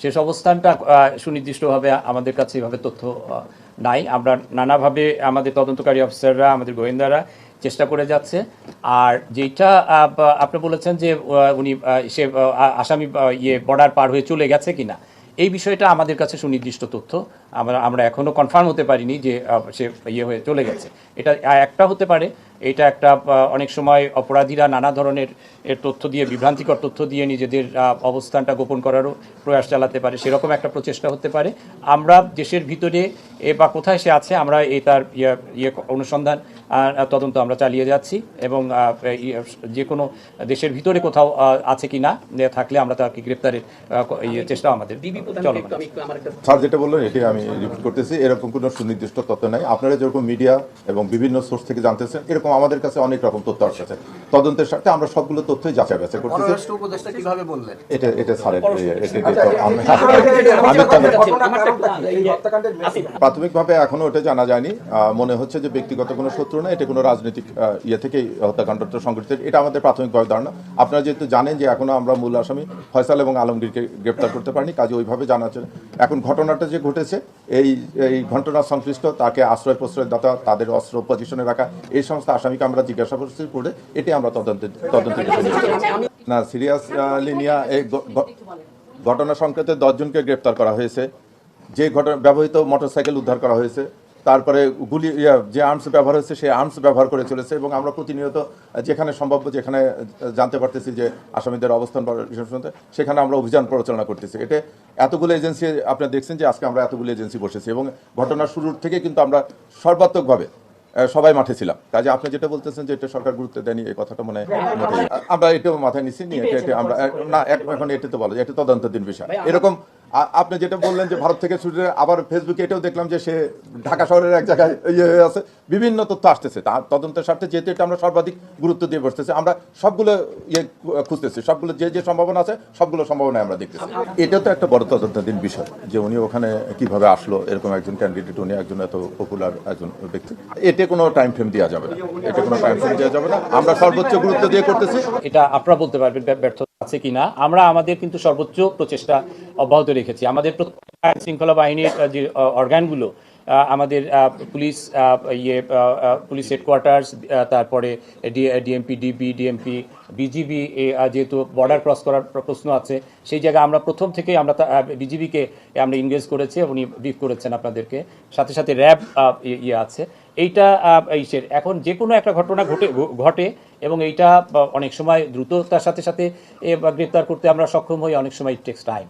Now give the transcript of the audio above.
শেষ অবস্থানটা সুনির্দিষ্টভাবে আমাদের কাছে এভাবে তথ্য নাই। আমরা নানাভাবে আমাদের তদন্তকারী অফিসাররা, আমাদের গোয়েন্দারা চেষ্টা করে যাচ্ছে। আর যেটা আপনি বলেছেন যে উনি সে আসামি বর্ডার পার হয়ে চলে গেছে কিনা, এই বিষয়টা আমাদের কাছে সুনির্দিষ্ট তথ্য আমরা এখনো কনফার্ম হতে পারিনি যে সে হয়ে চলে গেছে। এটা একটা হতে পারে, এটা একটা অনেক সময় অপরাধীরা নানা ধরনের তথ্য দিয়ে, বিভ্রান্তিকর তথ্য দিয়ে নিজেদের অবস্থানটা গোপন করারও প্রয়াস চালাতে পারে, সেরকম একটা প্রচেষ্টা হতে পারে। আমরা দেশের ভিতরে বা কোথায় সে আছে আমরা তার অনুসন্ধান তদন্ত আমরা চালিয়ে যাচ্ছি, এবং যে কোনো দেশের ভিতরে কোথাও আছে কিনা থাকলে আমরা তাকে গ্রেপ্তারের চেষ্টা আমাদের চলমান। স্যার যেটা বললেন এটি আমি রিপিট করতেছি, এরকম কোনো সুনির্দিষ্ট তথ্য নাই। আপনারা যেরকম মিডিয়া এবং বিভিন্ন সোর্স থেকে জানতেছেন, এরকম আমাদের কাছে অনেক রকম তথ্য আসছে। তদন্তের সাথে আমরা সবগুলো তথ্যই যাচাই বাছাই করতেছি। এটা স্যারের প্রাথমিকভাবে এখনো ওটা জানা যায়নি। মনে হচ্ছে যে ব্যক্তিগত কোনো শত্রু না, এটা কোনো রাজনৈতিক থেকেই হত্যাকাণ্ডটা সংঘটিত, এটা আমাদের প্রাথমিকভাবে ধারণা। আপনারা যেহেতু জানেন যে এখনো আমরা মূল আসামি ফয়সাল এবং আলমগীরকে গ্রেপ্তার করতে পারিনি, কাজে ওইভাবে জানা আছে। এখন ঘটনাটা যে ঘটেছে, এই ঘটনা সংশ্লিষ্ট তাকে আশ্রয় প্রশ্রয়দাতা, তাদের অস্ত্র পজিশনে রাখা, এই সমস্ত আসামিকে আমরা জিজ্ঞাসাবাদ করে এটি আমরা তদন্তের না সিরিয়াসলি নিয়ে এই ঘটনা সংক্রান্তে 10 জনকে গ্রেপ্তার করা হয়েছে। যে ব্যবহৃত মোটরসাইকেল উদ্ধার করা হয়েছে, তারপরে গুলি যে আর্মস ব্যবহার হয়েছে সেই আর্মস ব্যবহার করে চলেছে, এবং আমরা প্রতিনিয়ত যেখানে সম্ভাব্য, যেখানে জানতে পারতেছি যে আসামিদের অবস্থান সেখানে আমরা অভিযান পরিচালনা করতেছি। এটা এতগুলো এজেন্সি আপনারা দেখছেন যে আজকে আমরা এতগুলো এজেন্সি বসেছি, এবং ঘটনার শুরুর থেকে কিন্তু আমরা সর্বাত্মকভাবে সবাই মাঠে ছিলাম। কাজে আপনি যেটা বলতেছেন যে এটা সরকার গুরুত্ব দেয়নি, এই কথাটা মনে হয় আমরা এটাও মাথায় নিচ্ছি নিয়ে আমরা না এখন এটা তো বলো এটা তদন্তাধীন বিষয়। এরকম আপনি যেটা বললেন যে ভারত থেকে ছুটে, আবার ফেসবুকে এটাও দেখলাম যে সে ঢাকা শহরের এক জায়গায় আছে, বিভিন্ন তথ্য আসতেছে। তার তদন্তের স্বার্থে যেহেতু এটা আমরা সর্বাধিক গুরুত্ব দিয়ে বসতেছি, আমরা সবগুলো খুঁজতেছি, সবগুলো যে সম্ভাবনা আছে সবগুলো সম্ভাবনায় আমরা দেখতেছি। এটা তো একটা বড় তদন্তাধীন বিষয় যে উনি ওখানে কিভাবে আসলো, এরকম একজন ক্যান্ডিডেট, উনি একজন এত পপুলার একজন ব্যক্তি, এতে কোনো টাইম ফ্রেম দেওয়া যাবে না, এটা কোনো টাইম ফ্রেম দেওয়া যাবে না, আমরা সর্বোচ্চ গুরুত্ব দিয়ে করতেছি। এটা আপনারা বলতে পারবেন ব্যর্থ আছে কিনা, আমরা আমাদের কিন্তু সর্বোচ্চ প্রচেষ্টা অব্যাহত রেখেছি। আমাদের আইন শৃঙ্খলা বাহিনীর যে অর্গানগুলো, আমাদের পুলিশ হেডকোয়ার্টার্স, তারপরে ডিএমপি, ডিএমপি, বিজিবি, যেহেতু বর্ডার ক্রস করার প্রশ্ন আছে, সেই জায়গায় আমরা প্রথম থেকেই আমরা বিজিবিকে আমরা ইনগেজ করেছি, উনি ব্রিফ করেছেন আপনাদেরকে, সাথে সাথে র্যাব আছে। এইটা এখন যে কোনো একটা ঘটনা ঘটে এবং এইটা অনেক সময় দ্রুততার সাথে সাথে গ্রেপ্তার করতে আমরা সক্ষম হই, অনেক সময় ইট টেক্স টাইম।